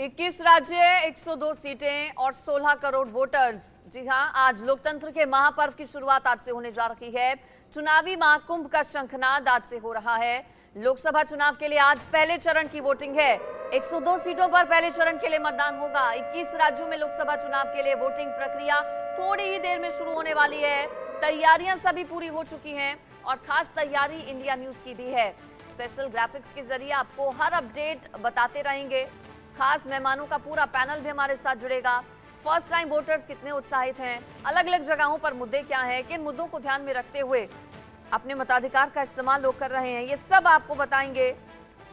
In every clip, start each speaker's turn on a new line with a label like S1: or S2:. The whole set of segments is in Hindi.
S1: 21 राज्य, 102 सीटें और 16 करोड़ वोटर्स। जी हां, आज लोकतंत्र के महापर्व की शुरुआत आज से होने जा रही है। चुनावी महाकुंभ का शंखनाद आज से हो रहा है। लोकसभा चुनाव के लिए आज पहले चरण की वोटिंग है। 102 सीटों पर पहले चरण के लिए मतदान होगा। 21 राज्यों में लोकसभा चुनाव के लिए वोटिंग प्रक्रिया थोड़ी ही देर में शुरू होने वाली है। तैयारियां सभी पूरी हो चुकी हैं और खास तैयारी इंडिया न्यूज की भी है। स्पेशल ग्राफिक्स के जरिए आपको हर अपडेट बताते रहेंगे। खास मेहमानों का पूरा पैनल भी हमारे साथ जुड़ेगा। फर्स्ट टाइम वोटर्स कितने उत्साहित हैं, अलग अलग जगहों पर मुद्दे क्या हैं, किन मुद्दों को ध्यान में रखते हुए अपने मताधिकार का इस्तेमाल लोग कर रहे हैं, ये सब आपको बताएंगे।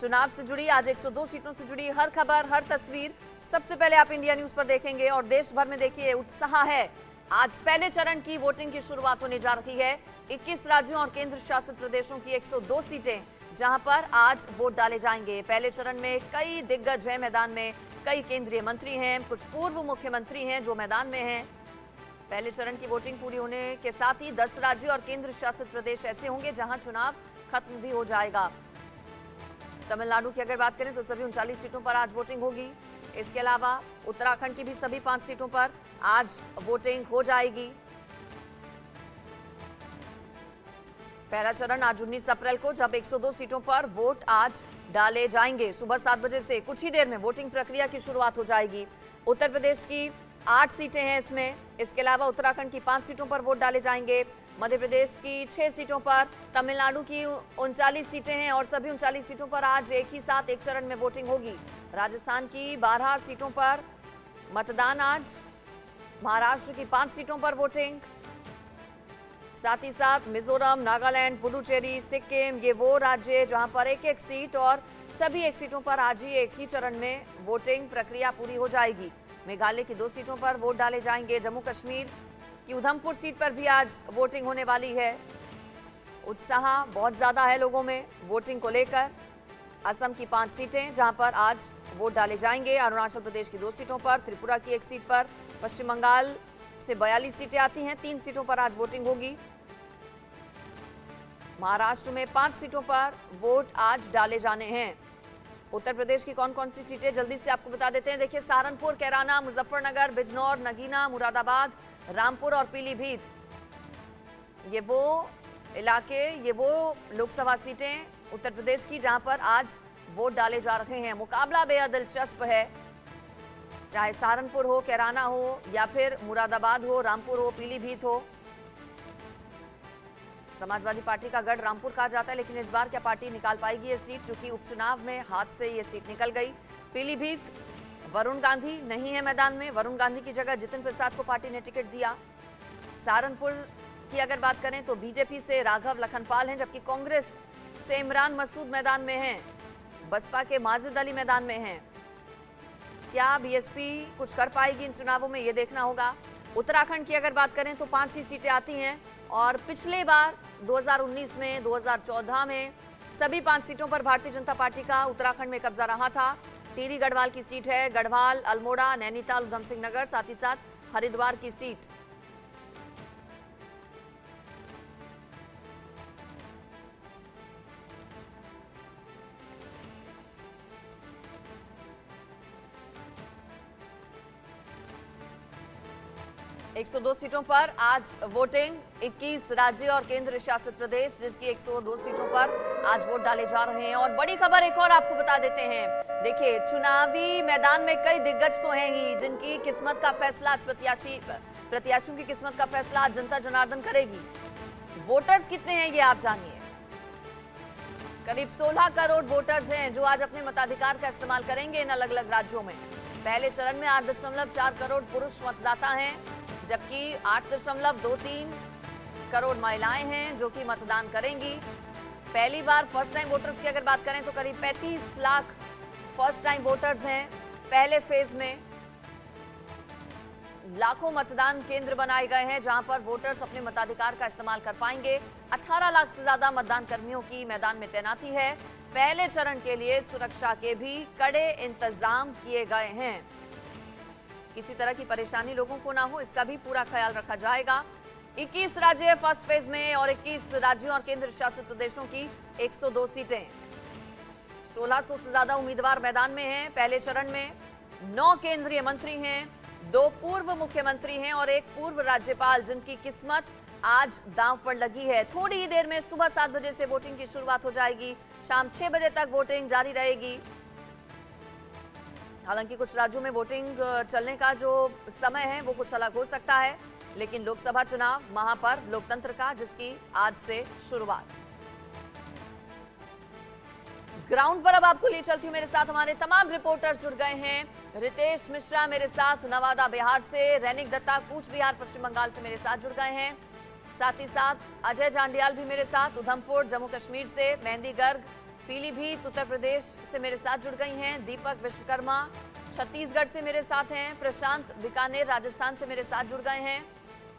S1: चुनाव से जुड़ी आज 102 सीटों से जुड़ी हर खबर, हर तस्वीर सबसे पहले आप इंडिया न्यूज पर देखेंगे। और देश भर में देखिए उत्साह है। आज पहले चरण की वोटिंग की शुरुआत होने जा रही है। 21 राज्यों और केंद्र शासित प्रदेशों की 102 सीटें जहां पर आज वोट डाले जाएंगे। पहले चरण में कई दिग्गज हैं मैदान में, कई केंद्रीय मंत्री हैं, कुछ पूर्व मुख्यमंत्री हैं जो मैदान में हैं। पहले चरण की वोटिंग पूरी होने के साथ ही 10 राज्य और केंद्र शासित प्रदेश ऐसे होंगे जहां चुनाव खत्म भी हो जाएगा। तमिलनाडु की अगर बात करें तो सभी 39 सीटों पर आज वोटिंग होगी। इसके अलावा उत्तराखंड की भी सभी 5 सीटों पर आज वोटिंग हो जाएगी। पहला चरण आज 19 अप्रैल को, जब 102 सीटों पर वोट आज डाले जाएंगे। सुबह 7 बजे से कुछ ही देर में वोटिंग प्रक्रिया की शुरुआत हो जाएगी। उत्तर प्रदेश की 8 सीटें हैं इसमें। इसके अलावा उत्तराखंड की 5 सीटों पर वोट डाले जाएंगे। मध्य प्रदेश की 6 सीटों पर, तमिलनाडु की 39 सीटें हैं और सभी 39 सीटों पर आज एक ही साथ एक चरण में वोटिंग होगी। राजस्थान की 12 सीटों पर मतदान आज, महाराष्ट्र की 5 सीटों पर वोटिंग, साथ ही साथ मिजोरम, नागालैंड, पुडुचेरी, सिक्किम, ये वो राज्य जहां पर एक एक सीट और सभी एक सीटों पर आज ही एक ही चरण में वोटिंग प्रक्रिया पूरी हो जाएगी। मेघालय की 2 सीटों पर वोट डाले जाएंगे। जम्मू कश्मीर की उधमपुर सीट पर भी आज वोटिंग होने वाली है। उत्साह बहुत ज्यादा है लोगों में वोटिंग को लेकर। असम की 5 सीटें जहां पर आज वोट डाले जाएंगे। अरुणाचल प्रदेश की 2 सीटों पर, त्रिपुरा की 1 सीट पर, पश्चिम बंगाल से 42 सीटें आती हैं, 3 सीटों पर आज वोटिंग होगी। महाराष्ट्र में 5 सीटों पर वोट आज डाले जाने हैं। उत्तर प्रदेश की कौन कौन सी सीटें जल्दी से आपको बता देते हैं। देखिए, सहारनपुर, कैराना, मुजफ्फरनगर, बिजनौर, नगीना, मुरादाबाद, रामपुर और पीलीभीत, ये वो इलाके, ये वो लोकसभा सीटें उत्तर प्रदेश की जहां पर आज वोट डाले जा रहे हैं। मुकाबला बेहद दिलचस्प है, चाहे सहारनपुर हो, कैराना हो या फिर मुरादाबाद हो, रामपुर हो, पीलीभीत हो। समाजवादी पार्टी का गढ़ रामपुर कहा जाता है, लेकिन इस बार क्या पार्टी निकाल पाएगी ये सीट, क्योंकि उपचुनाव में हाथ से ये सीट निकल गई। पीलीभीत वरुण गांधी नहीं है मैदान में, वरुण गांधी की जगह जितिन प्रसाद को पार्टी ने टिकट दिया। सहारनपुर की अगर बात करें तो बीजेपी से राघव लखनपाल हैं, जबकि कांग्रेस से इमरान मसूद मैदान में हैं, बसपा के माजिद अली मैदान में हैं। क्या बीएसपी कुछ कर पाएगी इन चुनावों में, ये देखना होगा। उत्तराखंड की अगर बात करें तो 5 ही सीटें आती हैं और पिछले बार 2019 में, 2014 में सभी 5 सीटों पर भारतीय जनता पार्टी का उत्तराखंड में कब्जा रहा था। टिहरी गढ़वाल की सीट है, गढ़वाल, अल्मोड़ा, नैनीताल, उधम सिंह नगर, साथ ही साथ हरिद्वार की सीट। एक 102 सीटों पर आज वोटिंग। 21 राज्य और केंद्र शासित प्रदेश जिसकी 102 सीटों पर आज वोट डाले जा रहे हैं। और बड़ी खबर एक और आपको बता देते हैं। देखिए, चुनावी मैदान में कई दिग्गज तो हैं ही जिनकी किस्मत का फैसला आज प्रत्याशियों की किस्मत का फैसला आज जनता जनार्दन करेगी। वोटर्स कितने हैं ये आप जानिए। करीब 16 करोड़ वोटर्स हैं जो आज अपने मताधिकार का इस्तेमाल करेंगे इन अलग अलग राज्यों में। पहले चरण में 8.4 करोड़ पुरुष मतदाता हैं, जबकि 8.23 करोड़ महिलाएं हैं जो कि मतदान करेंगी। पहली बार फर्स्ट टाइम वोटर्स की अगर बात करें तो करीब 35 लाख फर्स्ट टाइम वोटर्स हैं। पहले फेज में लाखों मतदान केंद्र बनाए गए हैं जहां पर वोटर्स अपने मताधिकार का इस्तेमाल कर पाएंगे। 18 लाख से ज्यादा मतदान कर्मियों की मैदान में तैनाती है। पहले चरण के लिए सुरक्षा के भी कड़े इंतजाम किए गए हैं। किसी तरह की परेशानी लोगों को ना हो, इसका भी पूरा ख्याल रखा जाएगा। 21 राज्य फर्स्ट फेज में और 21 राज्यों और केंद्र शासित प्रदेशों की 102 सीटें। 1600 से ज्यादा उम्मीदवार मैदान में हैं। पहले चरण में 9 केंद्रीय मंत्री हैं, 2 पूर्व मुख्यमंत्री हैं और एक पूर्व राज्यपाल, जिनकी किस्मत आज दांव पर लगी है। थोड़ी ही देर में सुबह 7 बजे से वोटिंग की शुरुआत हो जाएगी, शाम 6 बजे तक वोटिंग जारी रहेगी। हालांकि कुछ राज्यों में वोटिंग चलने का जो समय है वो कुछ अलग हो सकता है, लेकिन लोकसभा चुनाव महापर्व लोकतंत्र का, जिसकी आज से शुरुआत। ग्राउंड पर अब आपको ले चलती हूं, मेरे साथ हमारे तमाम रिपोर्टर्स जुड़ गए हैं। रितेश मिश्रा मेरे साथ नवादा बिहार से, रैनिक दत्ता कूच बिहार पश्चिम बंगाल से मेरे साथ जुड़ गए हैं। साथ ही साथ अजय जांडियाल भी मेरे साथ उधमपुर जम्मू कश्मीर से, मेहंदी गर्ग पीलीभीत उत्तर प्रदेश से मेरे साथ जुड़ गई हैं, दीपक विश्वकर्मा छत्तीसगढ़ से मेरे साथ हैं, प्रशांत बीकानेर राजस्थान से मेरे साथ जुड़ गए हैं।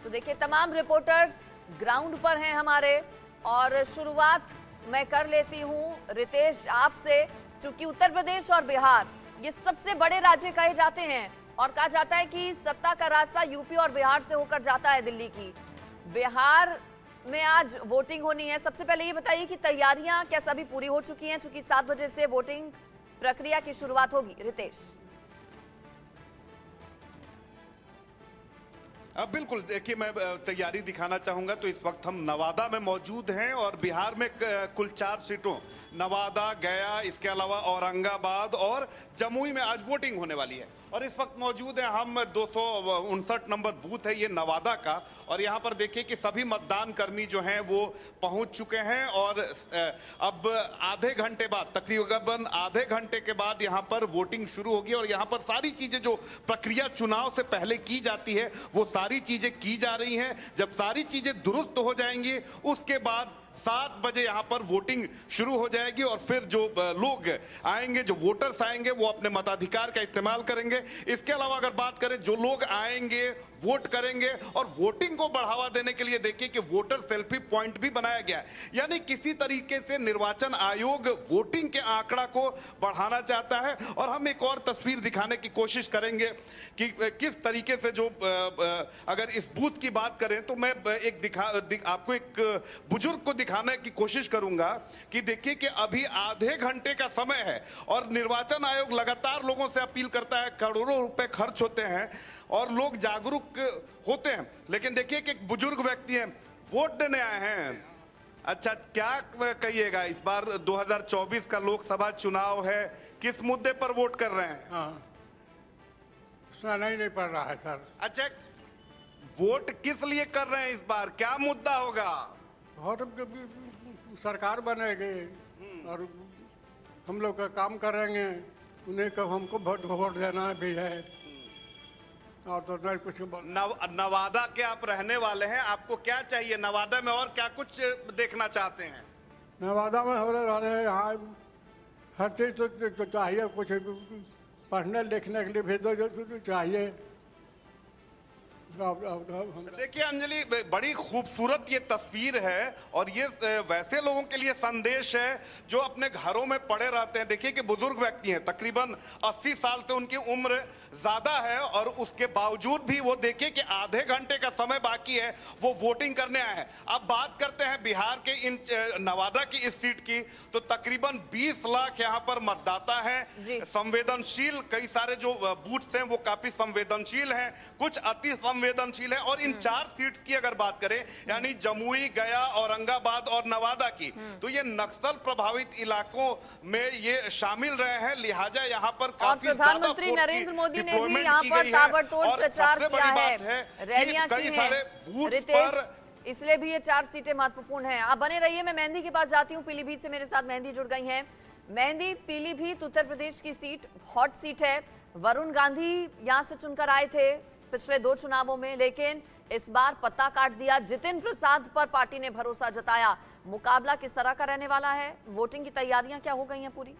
S1: तो देखिए तमाम रिपोर्टर्स ग्राउंड पर हैं हमारे, और शुरुआत मैं कर लेती हूं रितेश आपसे, क्योंकि उत्तर प्रदेश और बिहार ये सबसे बड़े राज्य कहे जाते हैं और कहा जाता है कि सत्ता का रास्ता यूपी और बिहार से होकर जाता है दिल्ली की। बिहार में आज वोटिंग होनी है। सबसे पहले ये बताइए कि तैयारियां क्या सभी पूरी हो चुकी हैं, क्योंकि 7 बजे से वोटिंग प्रक्रिया की शुरुआत होगी। रितेश।
S2: अब बिल्कुल देखिए, मैं तैयारी दिखाना चाहूंगा तो इस वक्त हम नवादा में मौजूद हैं और बिहार में कुल 4 सीटों नवादा, गया, इसके अलावा औरंगाबाद और जमुई में आज वोटिंग होने वाली है। और इस वक्त मौजूद है हम 259 नंबर बूथ है ये नवादा का, और यहाँ पर देखिए कि सभी मतदान कर्मी जो हैं वो पहुंच चुके हैं और अब आधे घंटे बाद, तकरीबन आधे घंटे के बाद यहाँ पर वोटिंग शुरू होगी। और यहाँ पर सारी चीजें जो प्रक्रिया चुनाव से पहले की जाती है वो सारी चीजें की जा रही हैं। जब सारी चीजें दुरुस्त हो जाएंगी उसके बाद 7 बजे यहां पर वोटिंग शुरू हो जाएगी और फिर जो लोग आएंगे, जो वोटर्स आएंगे, वो अपने मताधिकार का इस्तेमाल करेंगे। इसके अलावा अगर बात करें, जो लोग आएंगे वोट करेंगे, और वोटिंग को बढ़ावा देने के लिए देखिए कि वोटर सेल्फी पॉइंट भी बनाया गया है। यानी किसी तरीके से निर्वाचन आयोग वोटिंग के आंकड़ा को बढ़ाना चाहता है। और हम एक और तस्वीर दिखाने की कोशिश करेंगे कि किस तरीके से जो अगर इस बूथ की बात करें तो मैं आपको एक बुजुर्ग को दिखाने की कोशिश करूंगा कि देखिए कि अभी आधे घंटे का समय है और निर्वाचन आयोग लगातार लोगों से अपील करता है, करोड़ों रुपए खर्च होते हैं और लोग जागरूक होते हैं, लेकिन देखिए कि एक बुजुर्ग व्यक्ति हैं, वोट देने आए हैं। अच्छा, क्या कहिएगा, इस बार 2024 का लोकसभा चुनाव है, किस मुद्दे पर वोट कर रहे हैं?
S3: हाँ, सुनाना ही नहीं पड़ रहा है सर।
S2: अच्छा, वोट किस लिए कर रहे हैं इस बार, क्या मुद्दा होगा?
S3: और सरकार बनेगी और हम लोग का काम करेंगे, उन्हें को हमको वोट देना भी है, और तो नहीं कुछ।
S2: नवादा के आप रहने वाले हैं, आपको क्या चाहिए नवादा में, और क्या कुछ देखना चाहते हैं?
S3: नवादा में हो रहे हैं, यहाँ हर चीज तो चाहिए, कुछ पढ़ने लिखने के लिए भी तो चाहिए।
S2: देखिए अंजलि, बड़ी खूबसूरत ये तस्वीर है और ये वैसे लोगों के लिए संदेश है जो अपने घरों में पड़े रहते हैं। देखिए कि बुजुर्ग व्यक्ति हैं, तकरीबन 80 साल से उनकी उम्र ज्यादा है और उसके बावजूद भी वो देखिए कि आधे घंटे का समय बाकी है, वो वोटिंग करने आए हैं। अब बात करते हैं बिहार के इन नवादा की इस सीट की, तो तकरीबन 20 लाख यहाँ पर मतदाता हैं। संवेदनशील कई सारे जो बूथ्स हैं वो काफी संवेदनशील हैं, कुछ अति संवेदनशील है। और इन 4 सीट्स की अगर बात करें, यानी जमुई, गया, औरंगाबाद और नवादा की, तो ये नक्सल प्रभावित इलाकों में ये शामिल रहे हैं, लिहाजा यहाँ पर काफी
S1: प्रधानमंत्री नरेंद्र मोदी ने भी यहाँ पर ताबड़तोड़ प्रचार किया है, रैलियां की हैं। रितेश, इसलिए भी ये 4 सीटें महत्वपूर्ण हैं। आप बने रहिए, मैं मेहंदी के पास जाती हूँ। पीलीभीत से मेरे साथ मेहंदी जुड़ गई हैं। मेहंदी, पीलीभीत उत्तर प्रदेश की सीट हॉट सीट है। वरुण गांधी यहाँ से चुनकर आए थे पिछले 2 चुनावों में, लेकिन इस बार पत्ता काट दिया। जितिन प्रसाद पर पार्टी ने भरोसा जताया। मुकाबला किस तरह का रहने वाला है, वोटिंग की तैयारियां क्या हो गई हैं पूरी?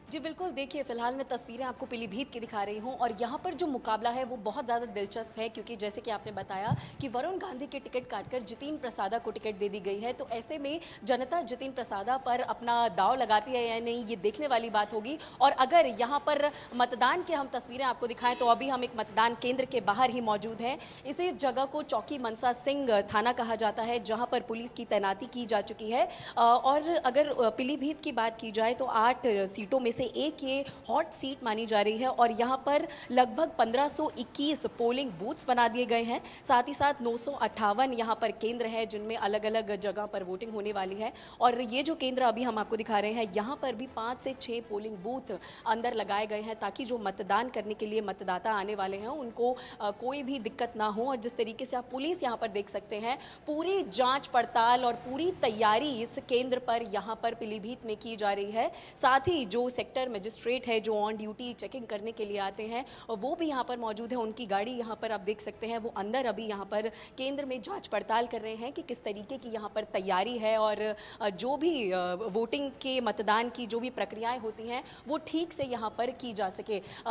S4: जी बिल्कुल, देखिए फ़िलहाल मैं तस्वीरें आपको पीलीभीत की दिखा रही हूँ और यहाँ पर जो मुकाबला है वो बहुत ज़्यादा दिलचस्प है, क्योंकि जैसे कि आपने बताया कि वरुण गांधी की टिकट काटकर जितिन प्रसादा को टिकट दे दी गई है, तो ऐसे में जनता जितिन प्रसादा पर अपना दाव लगाती है या नहीं, ये देखने वाली बात होगी। और अगर यहाँ पर मतदान की हम तस्वीरें आपको दिखाएं तो अभी हम एक मतदान केंद्र के बाहर ही मौजूद हैं। इसी जगह को चौकी मनसा सिंह थाना कहा जाता है, जहाँ पर पुलिस की तैनाती की जा चुकी है। और अगर पीलीभीत की बात की जाए तो 8 सीटों में से एक ये हॉट सीट मानी जा रही है और यहाँ पर लगभग 1521 पोलिंग बूथ्स बना दिए गए हैं। साथ ही साथ 958 यहाँ पर केंद्र है जिनमें अलग अलग जगह पर वोटिंग होने वाली है। और ये जो केंद्र अभी हम आपको दिखा रहे हैं, यहाँ पर भी 5 से 6 पोलिंग बूथ अंदर लगाए गए हैं, ताकि जो मतदान करने के लिए मतदाता आने वाले हैं उनको कोई भी दिक्कत ना हो। और जिस तरीके से आप पुलिस यहाँ पर देख सकते हैं, पूरी जांच पड़ताल और पूरी तैयारी इस केंद्र पर यहाँ पर पीलीभीत में की जा रही है। साथ ही जो सेक्टर मजिस्ट्रेट है जो ऑन ड्यूटी चेकिंग करने के लिए आते हैं, वो भी यहाँ पर मौजूद है। उनकी गाड़ी यहाँ पर आप देख सकते हैं, वो अंदर अभी यहाँ पर केंद्र में जांच पड़ताल कर रहे हैं कि किस तरीके की यहाँ पर तैयारी है और जो भी वोटिंग के मतदान की जो भी प्रक्रियाएं होती हैं वो ठीक से यहाँ पर की जा सके।